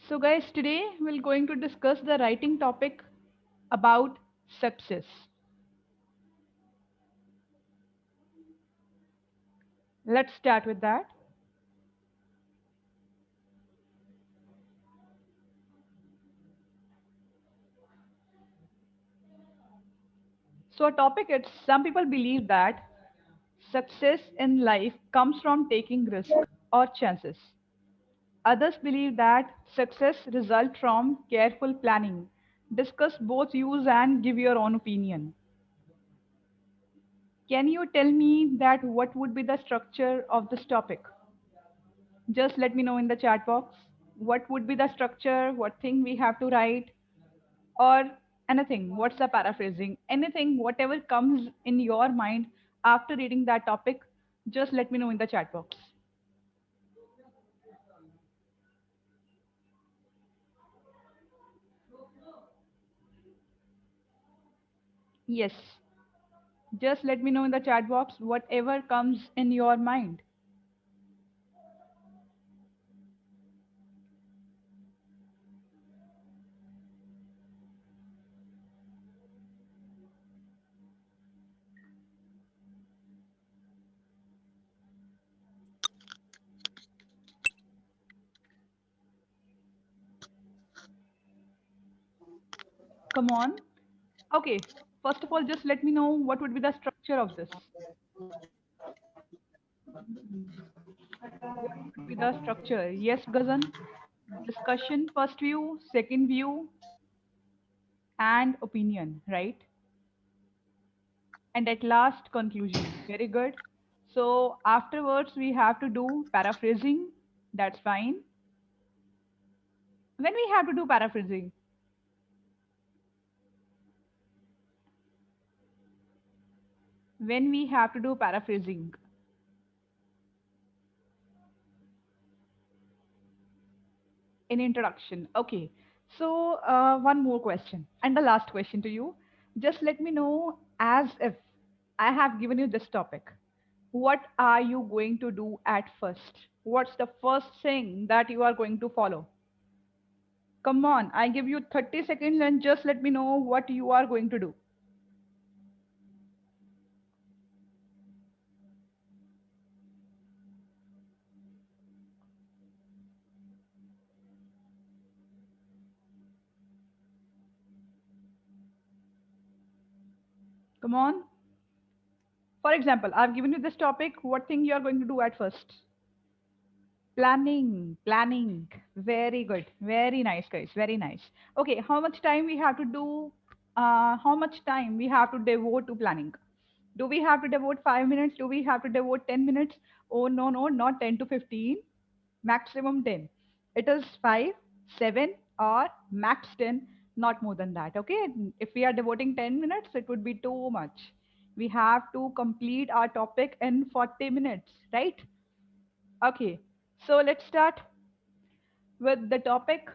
So guys, today we're going to discuss the writing topic about success. Let's start with that. So a topic is some people believe that success in life comes from taking risk or chances. Others believe that success results from careful planning. Discuss both views and give your own opinion. Can you tell me that what would be the structure of this topic? Just let me know in the chat box. What would be the structure? What thing we have to write? Or anything? What's the paraphrasing? Anything, whatever comes in your mind after reading that topic, just let me know in the chat box. Yes, just let me know in the chat box whatever comes in your mind. Come on. Okay, first of all, just let me know what would be the structure of this. What would be the structure? Yes, Gazan. Discussion, first view, second view, and opinion, right? And at last, conclusion. Very good. So afterwards, we have to do paraphrasing. That's fine. When we have to do paraphrasing, when we have to do paraphrasing in introduction. Okay. So one more question and the last question to you. Just let me know as if I have given you this topic. What are you going to do at first? What's the first thing that you are going to follow? Come on, I give you 30 seconds and just let me know what you are going to do. Come on. For example, I've given you this topic. What thing you are going to do at first? Planning, planning. Very good. Very nice, guys. Very nice. Okay, how much time we have to do? How much time we have to devote to planning? Do we have to devote 5 minutes? Do we have to devote 10 minutes? Oh no, no, not 10 to 15. Maximum 10. It is 5, 7, or max 10, not more than that. Okay. If we are devoting 10 minutes, it would be too much. We have to complete our topic in 40 minutes, right? Okay. So let's start with the topic.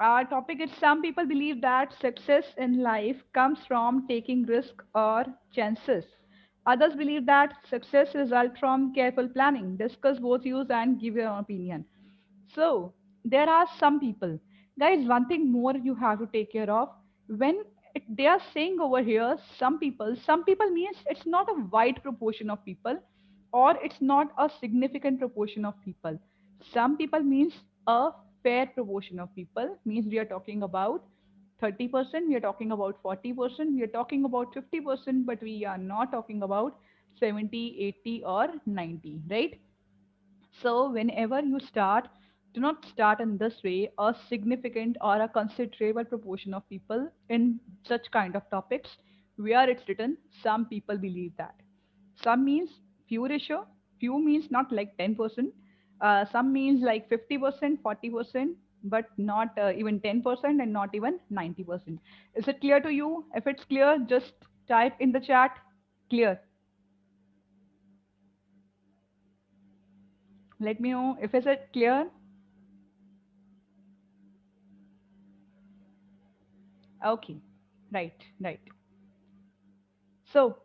Our topic is some people believe that success in life comes from taking risk or chances. Others believe that success results from careful planning. Discuss both views and give your opinion. So there are some people, guys. One thing more you have to take care of when they are saying over here, some people. Some people means it's not a wide proportion of people, or it's not a significant proportion of people. Some people means a fair proportion of people. Means we are talking about 30%, we are talking about 40%, we are talking about 50%, but we are not talking about 70, 80, or 90, right? So whenever you start, do not start in this way. A significant or a considerable proportion of people in such kind of topics where it's written, some people believe that. Some means few ratio, few means not like 10%, some means like 50%, 40%, but not even 10% and not even 90%. Is it clear to you? If it's clear, just type in the chat clear. Let me know if it's clear. Okay, right, right. So,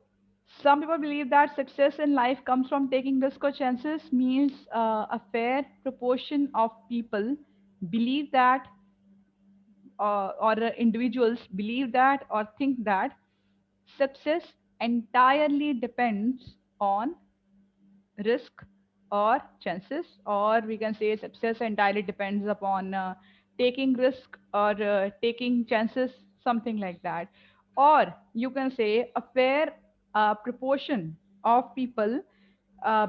some people believe that success in life comes from taking risk or chances, means a fair proportion of people believe that, or individuals believe that or think that success entirely depends on risk or chances, or we can say success entirely depends upon taking risk or taking chances, something like that. Or you can say a fair proportion of people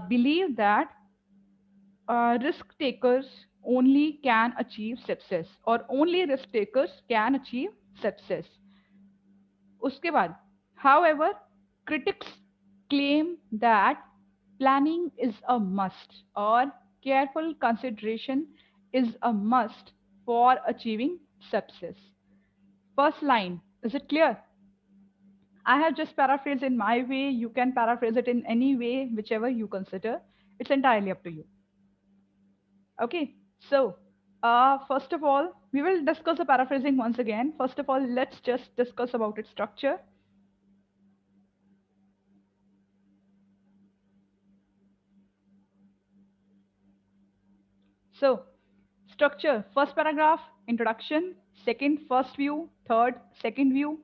believe that risk takers only can achieve success, or only risk takers can achieve success. उसके बाद, however, critics claim that planning is a must, or careful consideration is a must for achieving success. First line, is it clear? I have just paraphrased in my way. You can paraphrase it in any way, whichever you consider. It's entirely up to you. Okay, so first of all, we will discuss the paraphrasing once again. First of all, let's just discuss about its structure. So, structure, first paragraph, introduction, second, first view, third, second view,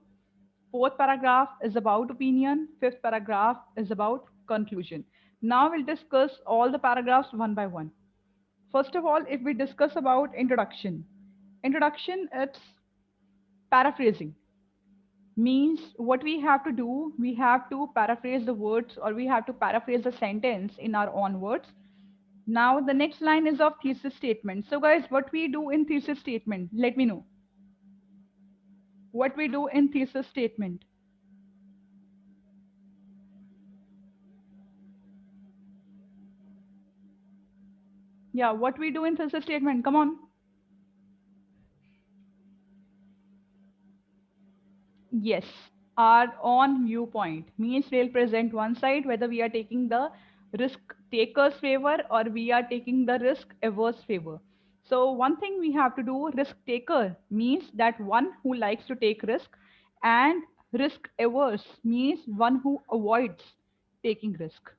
fourth paragraph is about opinion, fifth paragraph is about conclusion. Now we'll discuss all the paragraphs one by one. First of all, if we discuss about introduction, it's paraphrasing. Means what we have to do, we have to paraphrase the words, or we have to paraphrase the sentence in our own words. Now the next line is of thesis statement. So guys, what we do in thesis statement, let me know what we do in thesis statement. Yeah, what we do in thesis statement, come on. Yes, our own viewpoint means we'll present one side, whether we are taking the risk taker's favor or we are taking the risk averse favor. So one thing we have to do, risk taker means that one who likes to take risk, and risk averse means one who avoids taking risk.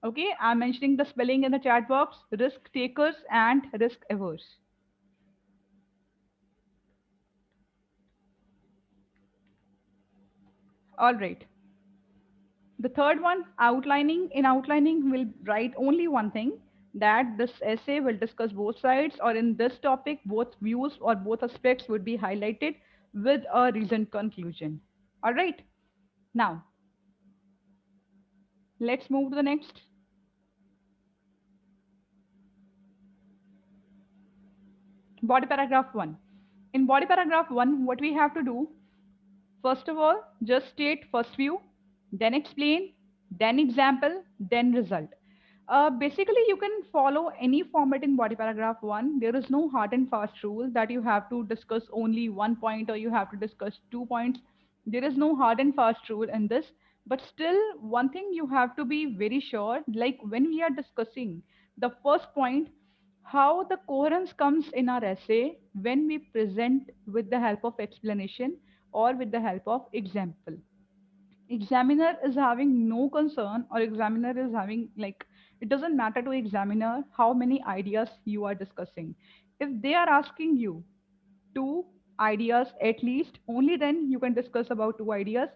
Okay, I'm mentioning the spelling in the chat box, risk takers and risk averse. All right. The third one, outlining. In outlining, we'll write only one thing, that this essay will discuss both sides, or in this topic, both views or both aspects would be highlighted with a reasoned conclusion. All right. Now, let's move to the next. Body paragraph 1. In body paragraph 1, what we have to do, first of all, just state first view, then explain, then example, then result. Basically, you can follow any format in body paragraph 1. There is no hard and fast rule that you have to discuss only one point or you have to discuss 2 points. There is no hard and fast rule in this. But still, one thing you have to be very sure, like when we are discussing the first point, how the coherence comes in our essay when we present with the help of explanation or with the help of example. Examiner is having no concern, or examiner is having, like, it doesn't matter to examiner how many ideas you are discussing. If they are asking you two ideas at least, only then you can discuss about two ideas.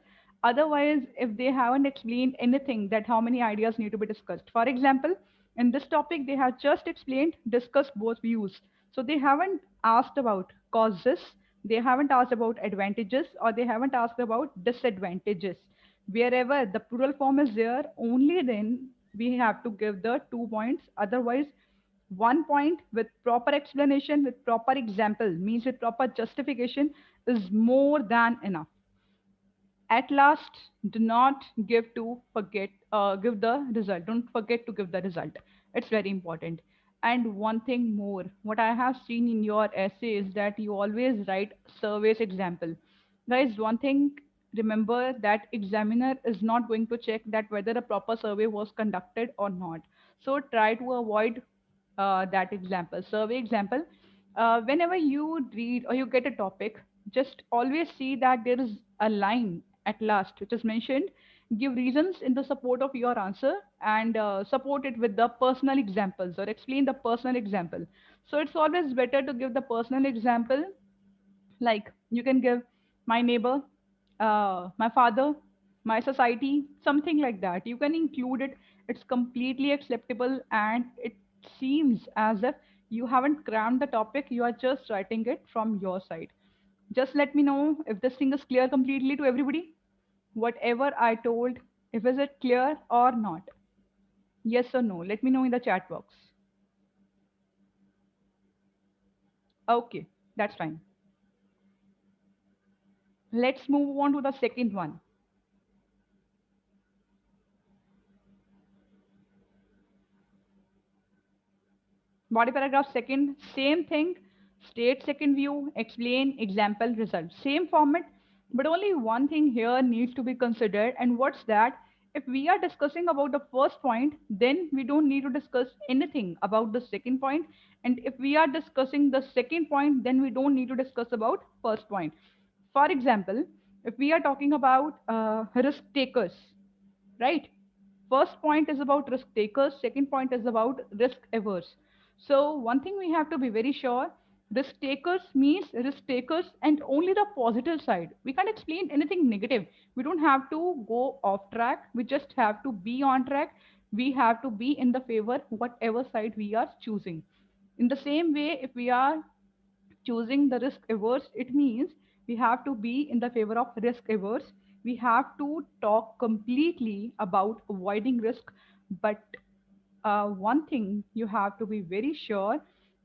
Otherwise, if they haven't explained anything, that how many ideas need to be discussed. For example, in this topic they have just explained discuss both views, so they haven't asked about causes, they haven't asked about advantages, or they haven't asked about disadvantages. Wherever the plural form is there, only then we have to give the 2 points. Otherwise, 1 point with proper explanation, with proper example, means with proper justification, is more than enough. At last, do not give the result. Don't forget to give the result. It's very important. And one thing more, what I have seen in your essay is that you always write surveys example. Guys, one thing, remember that examiner is not going to check that whether a proper survey was conducted or not. So try to avoid that example, survey example. Whenever you read or you get a topic, just always see that there is a line at last which is mentioned. Give reasons in the support of your answer, and support it with the personal examples, or explain the personal example. So it's always better to give the personal example, like you can give my neighbor, my father, my society, something like that. You can include it. It's completely acceptable, and it seems as if you haven't crammed the topic, you are just writing it from your side. Just let me know if this thing is clear completely to everybody. Whatever I told, if is it clear or not? Yes or no? Let me know in the chat box. Okay, that's fine. Let's move on to the second one. Body paragraph second, same thing, state second view, explain, example, result. Same format, but only one thing here needs to be considered. And what's that? If we are discussing about the first point, then we don't need to discuss anything about the second point. And if we are discussing the second point, then we don't need to discuss about first point. For example, if we are talking about risk takers, right? First point is about risk takers, second point is about risk averse. So one thing we have to be very sure, risk takers means risk takers and only the positive side. We can't explain anything negative. We don't have to go off track. We just have to be on track. We have to be in the favor whatever side we are choosing. In the same way, if we are choosing the risk averse, it means we have to be in the favor of risk averse. We have to talk completely about avoiding risk. But one thing you have to be very sure,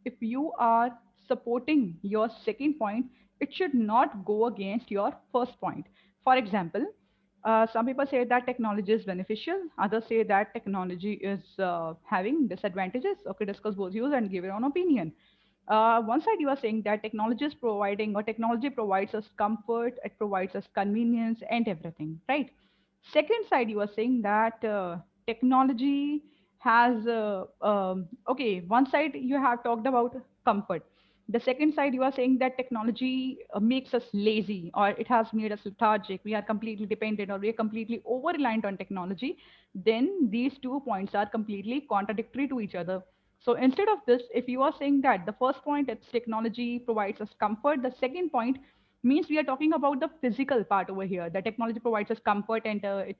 if you are supporting your second point, it should not go against your first point. For example, some people say that technology is beneficial, others say that technology is having disadvantages. Okay, discuss both views and give your own opinion. One side you are saying that technology is providing, or technology provides us comfort, it provides us convenience and everything, right? Second side you are saying that technology has okay, one side you have talked about comfort. The second side you are saying that technology makes us lazy, or it has made us lethargic, we are completely dependent, or we are completely over reliant on technology. Then these 2 points are completely contradictory to each other. So instead of this, if you are saying that the first point, it's technology provides us comfort, the second point means we are talking about the physical part over here. The technology provides us comfort, and it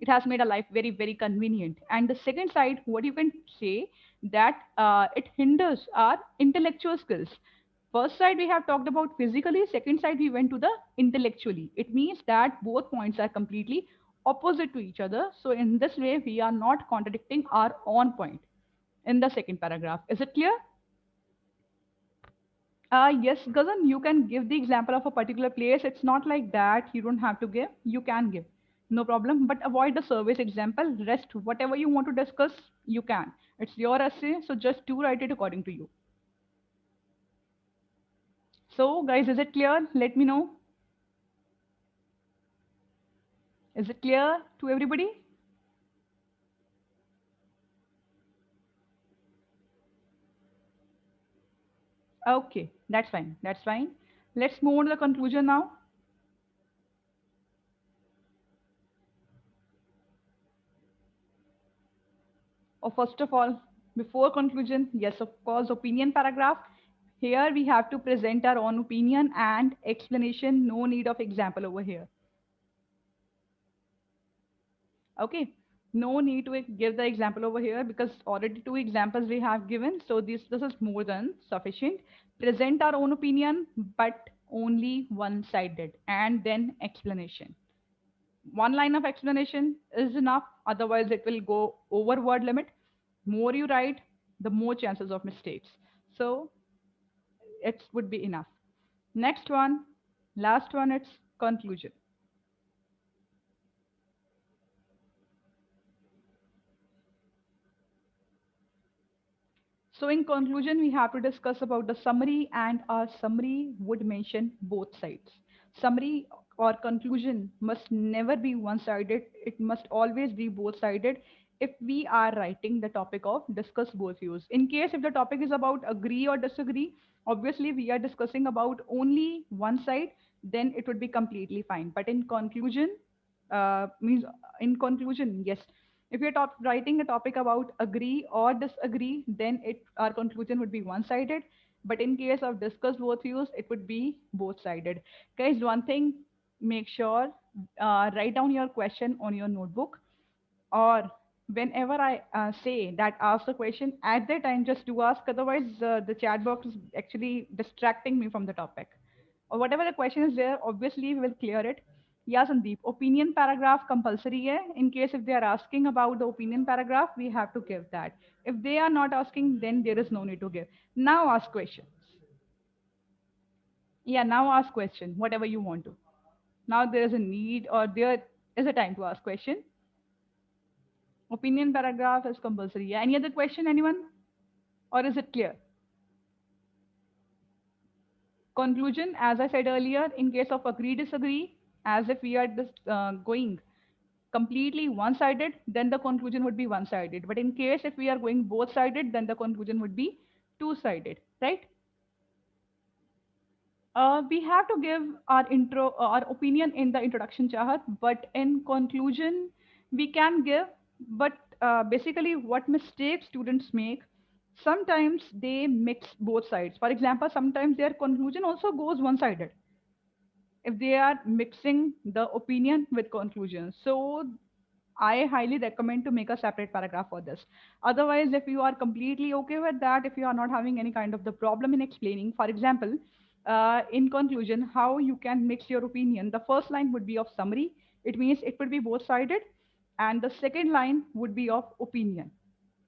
has made our life very very convenient. And the second side, what you can say, that it hinders our intellectual skills. First side we have talked about physically, second side we went to the intellectually. It means that both points are completely opposite to each other. So in this way we are not contradicting our own point in the second paragraph. Is it clear? Yes, Gazan, you can give the example of a particular place. It's not like that. You don't have to give. You can give. No problem. But avoid the service example. Rest, whatever you want to discuss, you can. It's your essay, so just do write it according to you. So, guys, is it clear? Let me know. Is it clear to everybody? Okay, that's fine. That's fine. Let's move on to the conclusion now. Or first of all, before conclusion, yes, of course, opinion paragraph. Here we have to present our own opinion and explanation. No need of example over here. Okay. No need to give the example over here because already two examples we have given. So this is more than sufficient. Present our own opinion, but only one-sided, and then explanation. One line of explanation is enough. Otherwise, it will go over word limit. More you write, the more chances of mistakes. So it would be enough. Next one, last one, it's conclusion. So in conclusion, we have to discuss about the summary, and our summary would mention both sides. Summary or conclusion must never be one-sided. It must always be both-sided if we are writing the topic of discuss both views. In case if the topic is about agree or disagree, obviously we are discussing about only one side, then it would be completely fine. But in conclusion, means in conclusion, yes, If you're writing a topic about agree or disagree, then our conclusion would be one-sided. But in case of discuss both views, it would be both-sided. Guys, one thing, make sure write down your question on your notebook, or whenever I say that ask the question, at that time just do ask. Otherwise, the chat box is actually distracting me from the topic. Or whatever the question is there, obviously we will clear it. Yeah, Sandeep, opinion paragraph compulsory hai. In case if they are asking about the opinion paragraph, we have to give that. If they are not asking, then there is no need to give. Now ask questions. Yeah, now ask question, whatever you want to. Now there is a need or there is a time to ask question. Opinion paragraph is compulsory. Yeah. Any other question, anyone? Or is it clear? Conclusion, as I said earlier, in case of agree disagree, as if we are going completely one sided, then the conclusion would be one sided. But in case if we are going both sided, then the conclusion would be two sided, right? We have to give our our opinion in the introduction, Chahat, but in conclusion, we can give. But basically, what mistakes students make, sometimes they mix both sides. For example, sometimes their conclusion also goes one sided if they are mixing the opinion with conclusion. So I highly recommend to make a separate paragraph for this. Otherwise, if you are completely okay with that, if you are not having any kind of the problem in explaining, for example, in conclusion, how you can mix your opinion, the first line would be of summary. It means it would be both sided. And the second line would be of opinion.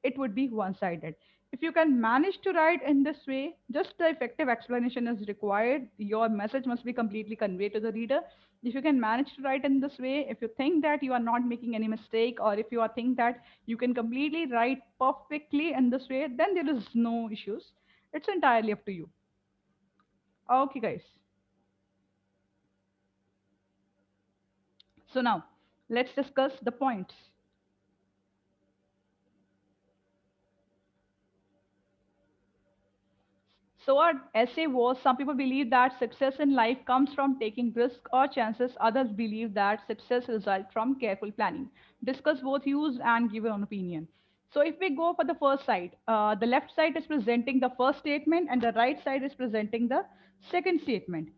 It would be one sided. If you can manage to write in this way, just the effective explanation is required. Your message must be completely conveyed to the reader. If you can manage to write in this way, if you think that you are not making any mistake, or if you are think that you can completely write perfectly in this way, then there is no issues. It's entirely up to you. Okay, guys. So now let's discuss the points. So our essay was, some people believe that success in life comes from taking risk or chances. Others believe that success results from careful planning. Discuss both views and give your own opinion. So if we go for the first side, the left side is presenting the first statement and the right side is presenting the second statement.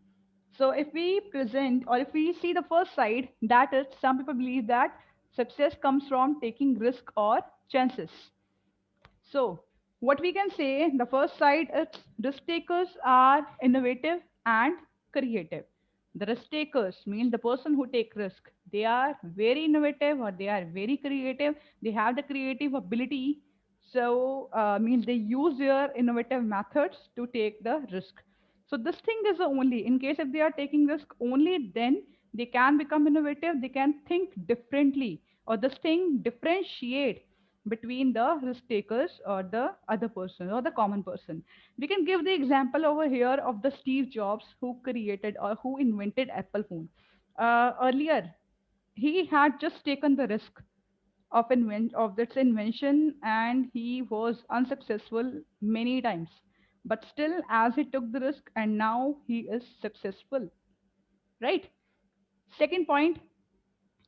So if we present or if we see the first side, that is, some people believe that success comes from taking risk or chances. So, what we can say, the first side is risk takers are innovative and creative. The risk takers mean the person who take risk. They are very innovative or they are very creative. They have the creative ability. So, means they use their innovative methods to take the risk. So this thing is the only, in case if they are taking risk, only then they can become innovative. They can think differently, or this thing differentiate between the risk takers or the other person or the common person. We can give the example over here of the Steve Jobs who created or who invented Apple phone. Earlier, he had just taken the risk of this invention, and he was unsuccessful many times. But still, as he took the risk, and now he is successful, right? Second point,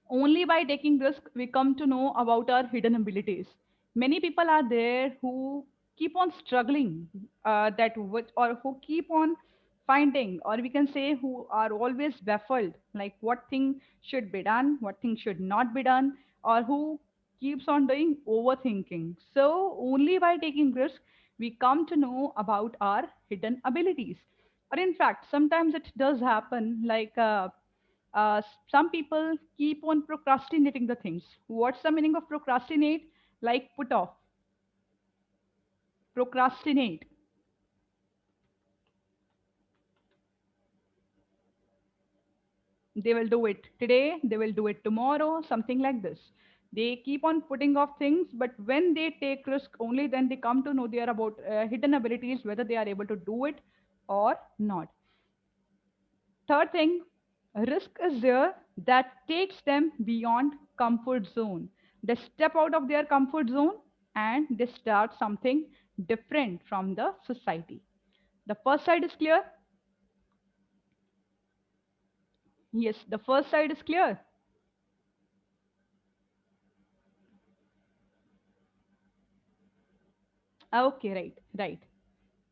only by taking risk we come to know about our hidden abilities. Many people are there who keep on struggling, that with, or who keep on finding, or we can say who are always baffled, like what thing should be done, what thing should not be done, or who keeps on doing overthinking. So only by taking risk we come to know about our hidden abilities. Or in fact, sometimes it does happen, like some people keep on procrastinating the things. What's the meaning of procrastinate? Like put off, procrastinate. They will do it today, they will do it tomorrow, something like this. They keep on putting off things, but when they take risk, only then they come to know they are about hidden abilities, whether they are able to do it or not. Third thing, risk is there that takes them beyond comfort zone. They step out of their comfort zone and they start something different from the society. The first side is clear. Yes, the first side is clear. Okay, right, right.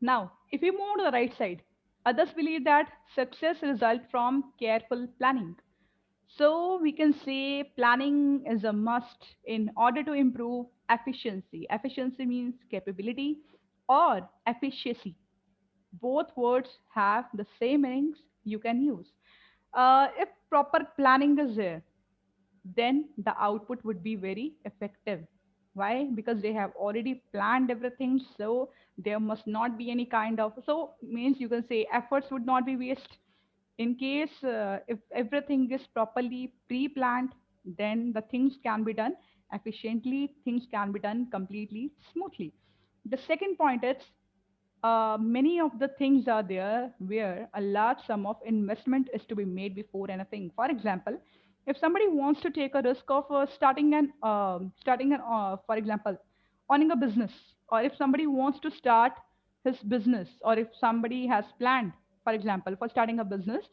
Now, if we move to the right side, others believe that success results from careful planning. So we can say planning is a must in order to improve efficiency. Efficiency means capability or efficiency. Both words have the same meanings you can use. If proper planning is there, then the output would be very effective. Why? Because they have already planned everything, so there must not be any kind of, so means you can say efforts would not be waste. In case if everything is properly pre-planned, then the things can be done efficiently, things can be done completely smoothly. The second point is many of the things are there where a large sum of investment is to be made before anything. For example, if somebody wants to take a risk of for example, owning a business, or if somebody wants to start his business, or if somebody has planned, for example, for starting a business,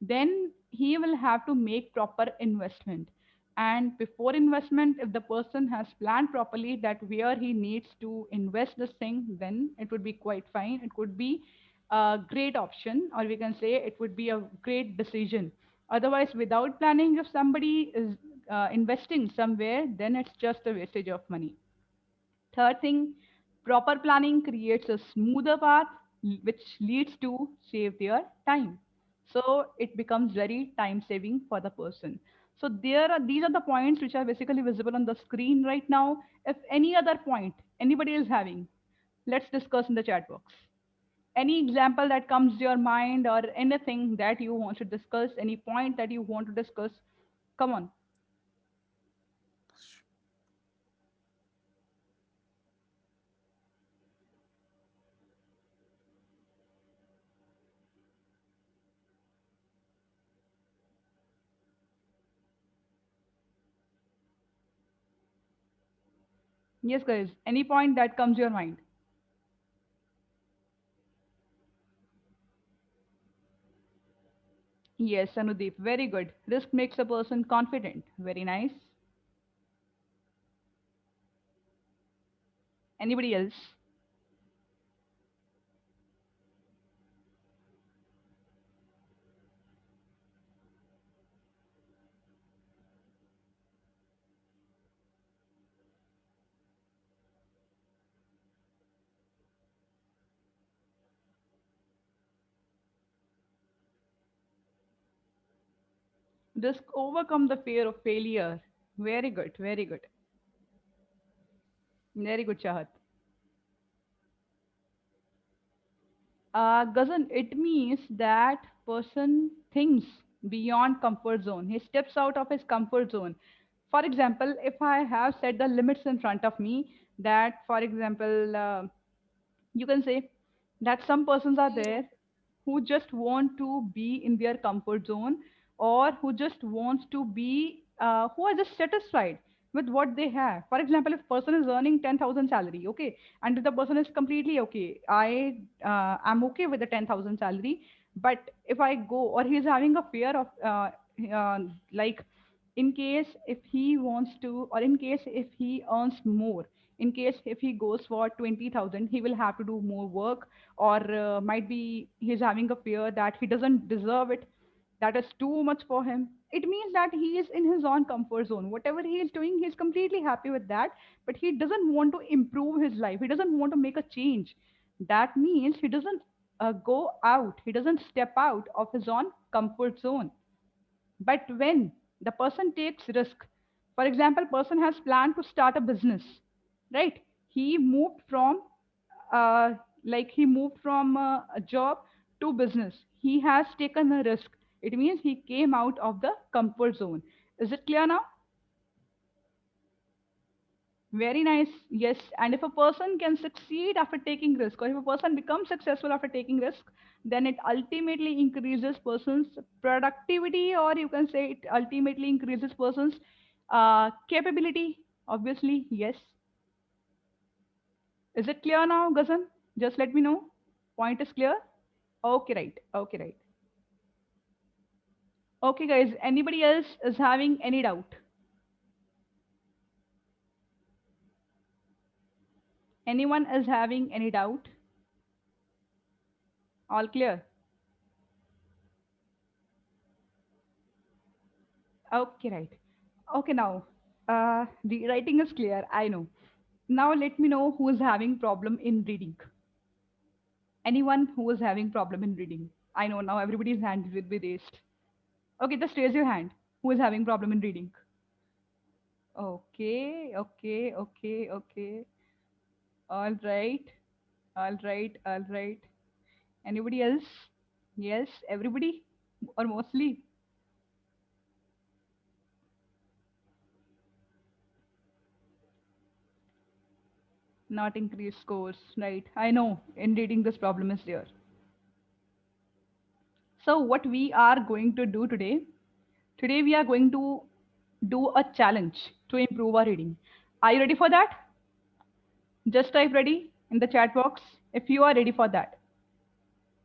then he will have to make proper investment. And before investment, if the person has planned properly that where he needs to invest this thing, then it would be quite fine. It could be a great option, or we can say it would be a great decision. Otherwise, without planning, if somebody is investing somewhere, then it's just a wastage of money. Third thing, proper planning creates a smoother path which leads to save their time. So it becomes very time saving for the person. So these are the points which are basically visible on the screen right now. If any other point anybody is having, let's discuss in the chat box. Any example that comes to your mind or anything that you want to discuss, any point that you want to discuss, come on. Yes, guys, any point that comes to your mind. Yes, Anudeep, very good. Risk makes a person confident. Very nice. Anybody else? Risk overcome the fear of failure. Very good, very good. Very good, Chahat. Gazan, it means that person thinks beyond comfort zone. He steps out of his comfort zone. For example, if I have set the limits in front of me, that, for example, you can say that some persons are there who just want to be in their comfort zone, or who just wants to be who are just satisfied with what they have. For example, if person is earning 10,000 salary, okay, and if the person is completely okay, I'm okay with the 10,000 salary, but if I go, or he's having a fear of uh, like, in case if he wants to, or in case if he earns more, in case if he goes for 20,000, he will have to do more work, or might be he's having a fear that he doesn't deserve it, that is too much for him. It means that he is in his own comfort zone. Whatever he is doing, he's completely happy with that, but he doesn't want to improve his life. He doesn't want to make a change. That means he doesn't go out, he doesn't step out of his own comfort zone. But when the person takes risk, for example, person has planned to start a business, right? He moved from uh, he moved from a job to business. He has taken a risk. It means he came out of the comfort zone. Is it clear now? Very nice. Yes. And if a person can succeed after taking risk, or if a person becomes successful after taking risk, then it ultimately increases person's productivity, or you can say it ultimately increases person's capability. Obviously, yes. Is it clear now, Gazan? Just let me know. Point is clear? Okay, right. Okay, right. Okay, guys. Anybody else is having any doubt? Anyone is having any doubt? All clear? Okay, right. Okay, now the writing is clear. I know. Now let me know who is having problem in reading. Anyone who is having problem in reading. I know now everybody's hand will be raised. Okay, just raise your hand. Who is having problem in reading? Okay, okay, okay, okay. All right, all right, all right. Anybody else? Yes, everybody or mostly? Not increase scores, right? I know in reading this problem is there. So what we are going to do today, today we are going to do a challenge to improve our reading. Are you ready for that? Just type ready in the chat box if you are ready for that.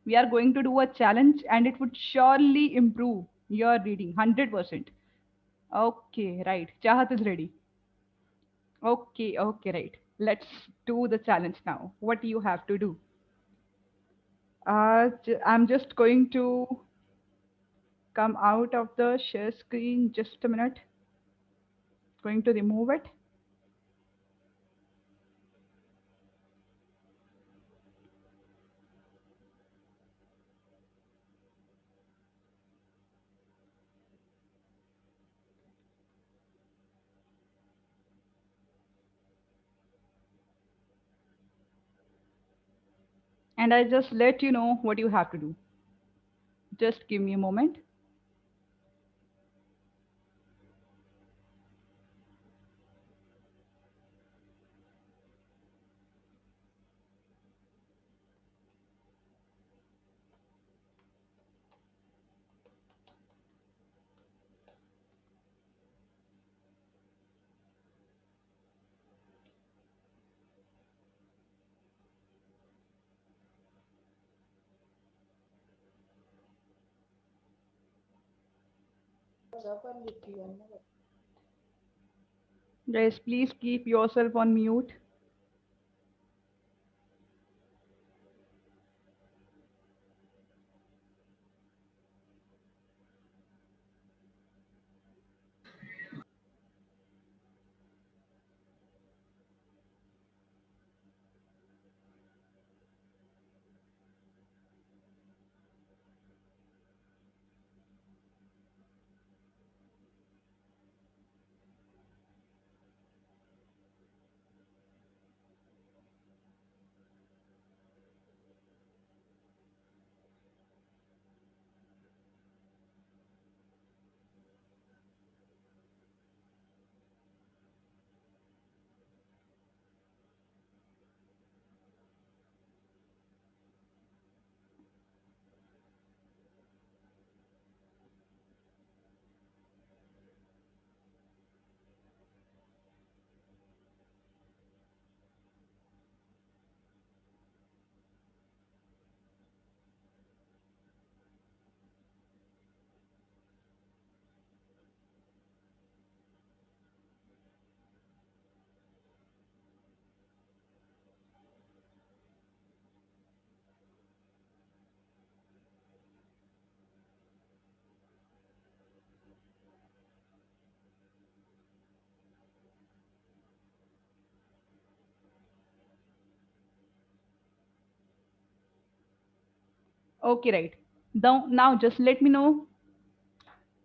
We are going to do a challenge and it would surely improve your reading 100%. Okay, right. Chahat is ready. Okay, okay, right. Let's do the challenge now. What do you have to do? I'm just going to come out of the share screen. Just a minute. Going to remove it. And I just let you know what you have to do. Just give me a moment. Guys, please keep yourself on mute. Okay, right. Now just let me know.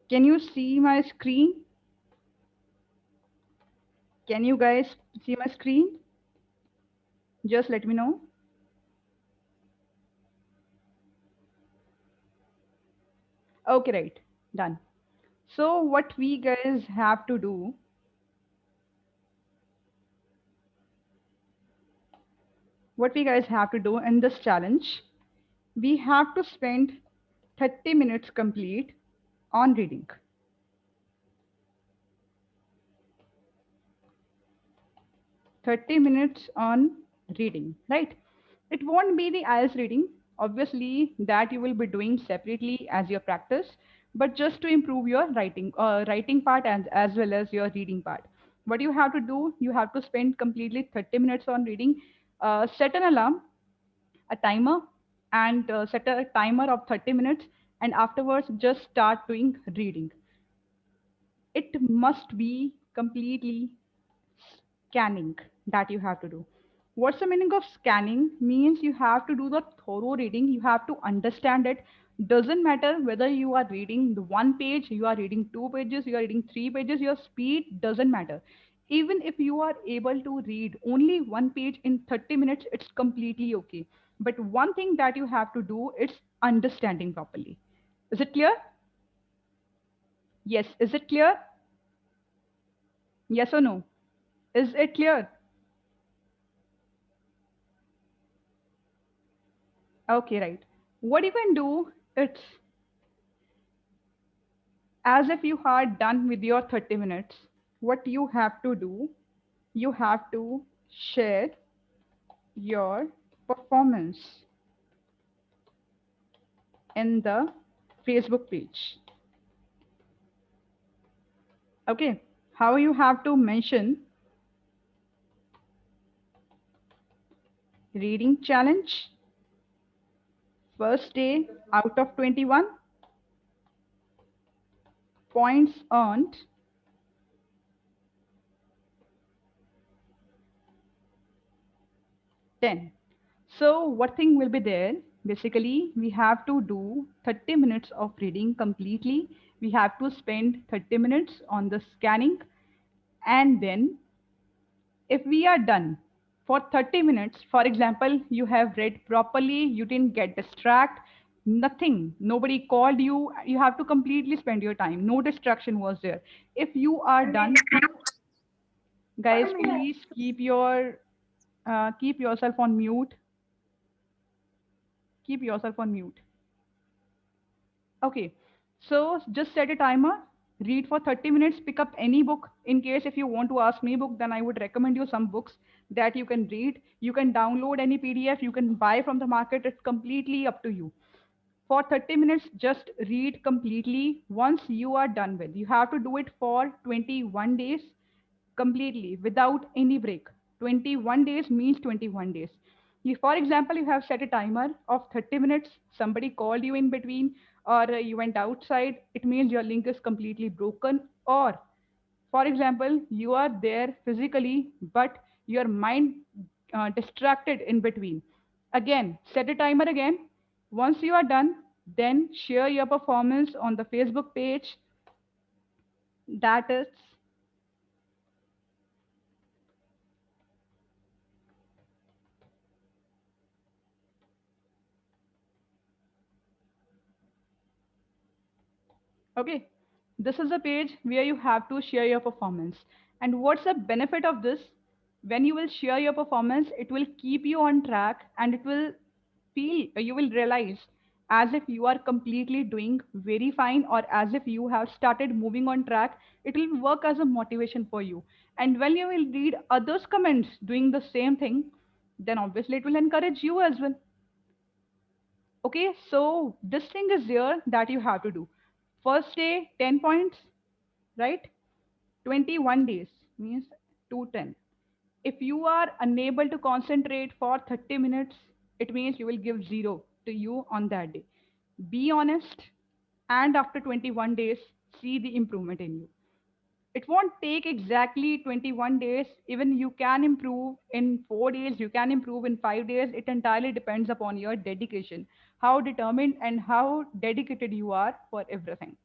Can you see my screen? Can you guys see my screen? Just let me know. Okay, right. Done. So what we guys have to do, what we guys have to do in this challenge, we have to spend 30 minutes complete on reading. 30 minutes on reading, right? It won't be the IELTS reading. Obviously, that you will be doing separately as your practice, but just to improve your writing part and as well as your reading part. What you have to do, you have to spend completely 30 minutes on reading. Set an alarm, a timer, and set a timer of 30 minutes, and afterwards just start doing reading. It must be completely scanning that you have to do. What's the meaning of scanning? Means you have to do the thorough reading, you have to understand it. Doesn't matter whether you are reading the one page, you are reading two pages, you are reading three pages, your speed doesn't matter. Even if you are able to read only one page in 30 minutes, it's completely okay. But one thing that you have to do is understanding properly. Is it clear? Yes. Is it clear? Yes or no? Is it clear? Okay, right. What you can do, it's as if you are done with your 30 minutes. What you have to do, you have to share your performance in the Facebook page. Okay, how you have to mention reading challenge, first day out of 21, points earned, 10. So what thing will be there? Basically, we have to do 30 minutes of reading completely. We have to spend 30 minutes on the scanning. And then if we are done for 30 minutes, for example, you have read properly, you didn't get distracted, nothing, nobody called you, you have to completely spend your time. No distraction was there. If you are done, guys, please keep yourself on mute. Keep yourself on mute. Okay, so just set a timer, read for 30 minutes, pick up any book. In case if you want to ask me book, then I would recommend you some books that you can read. You can download any PDF, you can buy from the market, it's completely up to you. For 30 minutes, just read completely. Once you are done with, you have to do it for 21 days completely without any break. 21 days means 21 days. For example, you have set a timer of 30 minutes, somebody called you in between, or you went outside, it means your link is completely broken. Or, for example, you are there physically, but your mind distracted in between. Again, set a timer again. Once you are done, then share your performance on the Facebook page. That is okay. This is a page where you have to share your performance. And what's the benefit of this? When you will share your performance, it will keep you on track and it will you will realize as if you are completely doing very fine, or as if you have started moving on track. It will work as a motivation for you. And when you will read others' comments doing the same thing, then obviously it will encourage you as well. Okay, so this thing is there that you have to do. First day, 10 points, right? 21 days means 210. If you are unable to concentrate for 30 minutes, it means you will give zero to you on that day. Be honest, and after 21 days, see the improvement in you. It won't take exactly 21 days. Even you can improve in 4 days, you can improve in 5 days. It entirely depends upon your dedication, how determined and how dedicated you are for everything.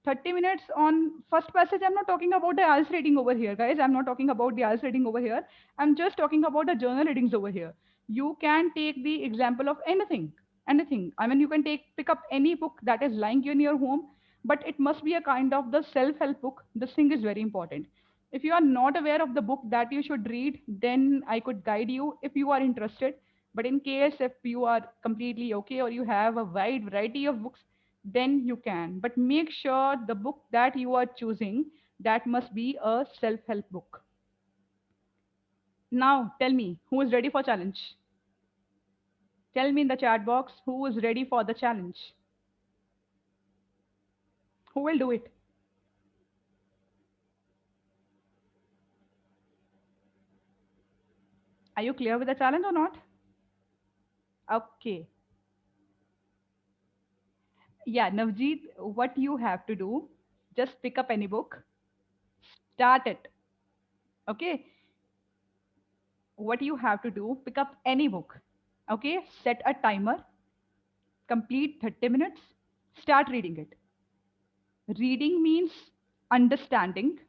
30 minutes on first passage. I'm not talking about the IELTS reading over here, guys. I'm not talking about the IELTS reading over here. I'm just talking about the journal readings over here. You can take the example of anything, anything. I mean, you can pick up any book that is lying in your home, but it must be a kind of the self-help book. This thing is very important. If you are not aware of the book that you should read, then I could guide you if you are interested. But in case if you are completely okay or you have a wide variety of books, then you can. But make sure the book that you are choosing, that must be a self-help book. Now tell me, who is ready for challenge? Tell me in the chat box who is ready for the challenge. Who will do it? Are you clear with the challenge or not? Okay. Yeah, Navjeet, what you have to do, just pick up any book, start it. Okay. What you have to do, pick up any book. Okay. Set a timer, complete 30 minutes, start reading it. Reading means understanding.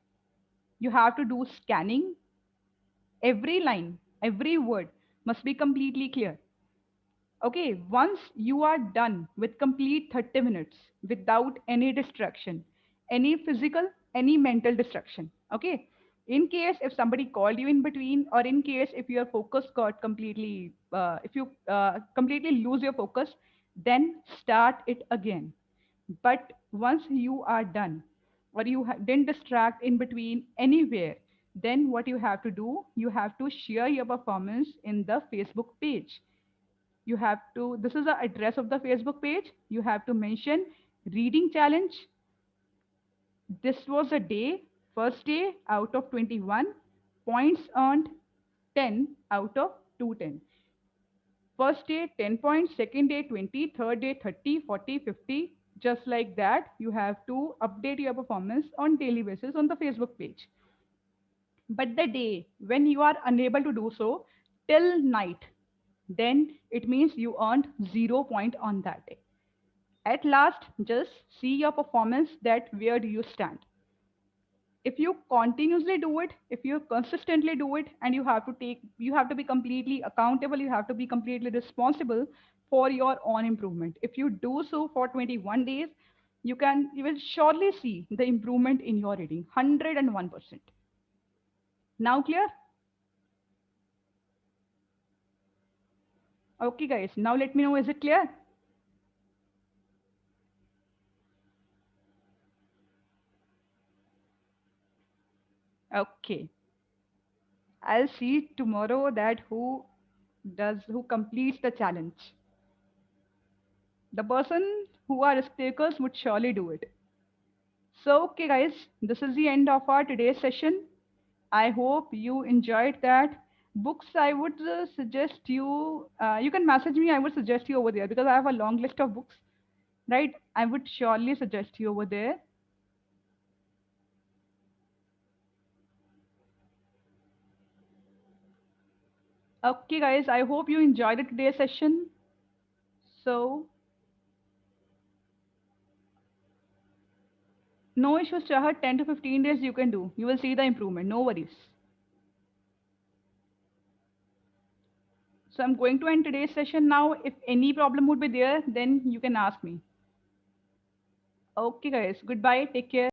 You have to do scanning. Every line, every word must be completely clear. Okay, once you are done with complete 30 minutes without any distraction, any physical, any mental distraction. Okay, in case if somebody called you in between, or in case if your focus got completely, if you completely lose your focus, then start it again. But once you are done, or you didn't distract in between anywhere, then what you have to do, you have to share your performance in the Facebook page. You have to, this is the address of the Facebook page. You have to mention reading challenge. This was a day, first day out of 21, points earned 10 out of 210. First day 10 points, second day 20, third day 30, 40, 50. Just like that, you have to update your performance on daily basis on the Facebook page. But the day when you are unable to do so till night, then it means you earned 0 point on that day. At last, just see your performance, that where do you stand. If you continuously do it, if you consistently do it, and you have to be completely accountable, you have to be completely responsible for your own improvement. If you do so for 21 days, you will surely see the improvement in your reading, 101%. Now clear? Okay guys, now let me know, is it clear? Okay, I'll see tomorrow that who completes the challenge. The person who are risk takers would surely do it. So, okay, guys, this is the end of our today's session. I hope you enjoyed that. Books, I would suggest you, you can message me. I would suggest you over there because I have a long list of books, right? I would surely suggest you over there. Okay, guys, I hope you enjoyed today's session. So, no issues, Chahat. 10 to 15 days you can do. You will see the improvement. No worries. So, I'm going to end today's session now. If any problem would be there, then you can ask me. Okay, guys. Goodbye. Take care.